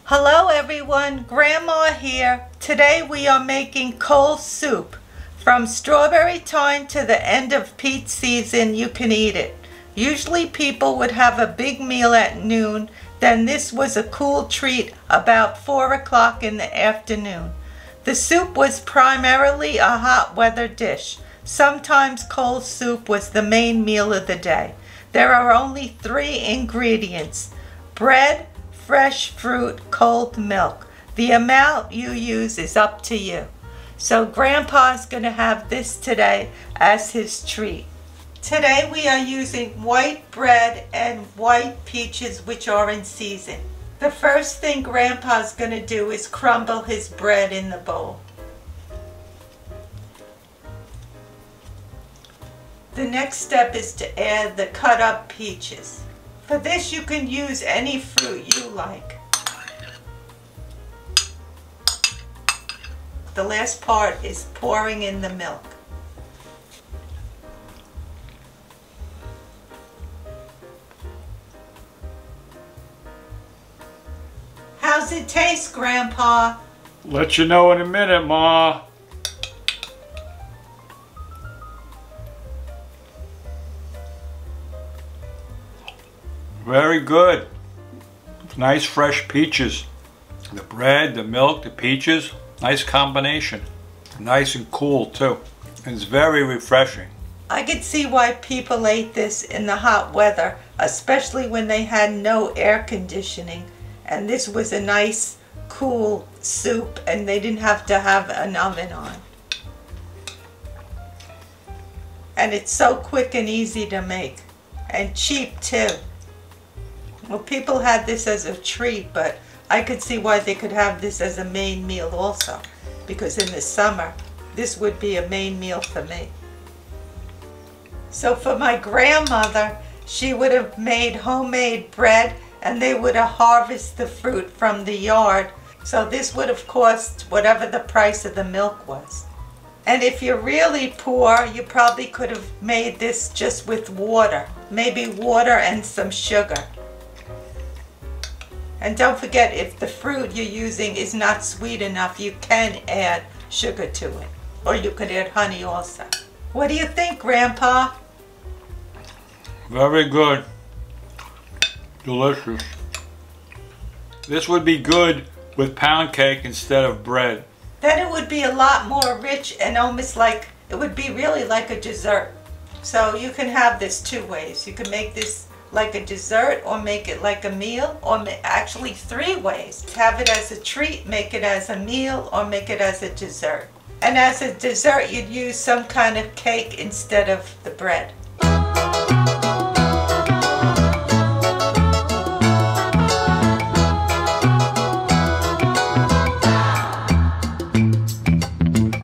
Hello everyone, Grandma here. Today we are making cold soup. From strawberry time to the end of peach season, you can eat it. Usually people would have a big meal at noon, then this was a cool treat about 4 o'clock in the afternoon. The soup was primarily a hot weather dish. Sometimes cold soup was the main meal of the day. There are only 3 ingredients: bread, fresh fruit, cold milk. The amount you use is up to you. So Grandpa's gonna have this today as his treat. Today we are using white bread and white peaches, which are in season. The first thing Grandpa's gonna do is crumble his bread in the bowl. The next step is to add the cut up peaches. For this you can use any fruit you like. The last part is pouring in the milk. How's it taste, Grandpa? Let you know in a minute, Ma. Very good. Nice fresh peaches. The bread, the milk, the peaches, nice combination. Nice and cool too. And it's very refreshing. I could see why people ate this in the hot weather, especially when they had no air conditioning. And this was a nice, cool soup and they didn't have to have an oven on. And it's so quick and easy to make. And cheap too. Well, people had this as a treat, but I could see why they could have this as a main meal also. Because in the summer, this would be a main meal for me. So for my grandmother, she would have made homemade bread and they would have harvested the fruit from the yard. So this would have cost whatever the price of the milk was. And if you're really poor, you probably could have made this just with water. Maybe water and some sugar. And don't forget, if the fruit you're using is not sweet enough, you can add sugar to it. Or you could add honey also. What do you think, Grandpa? Very good. Delicious. This would be good with pound cake instead of bread. Then it would be a lot more rich and almost like, it would be really like a dessert. So you can have this 2 ways. You can make this like a dessert or make it like a meal, or actually 3 ways. Have it as a treat, make it as a meal, or make it as a dessert. And as a dessert you'd use some kind of cake instead of the bread.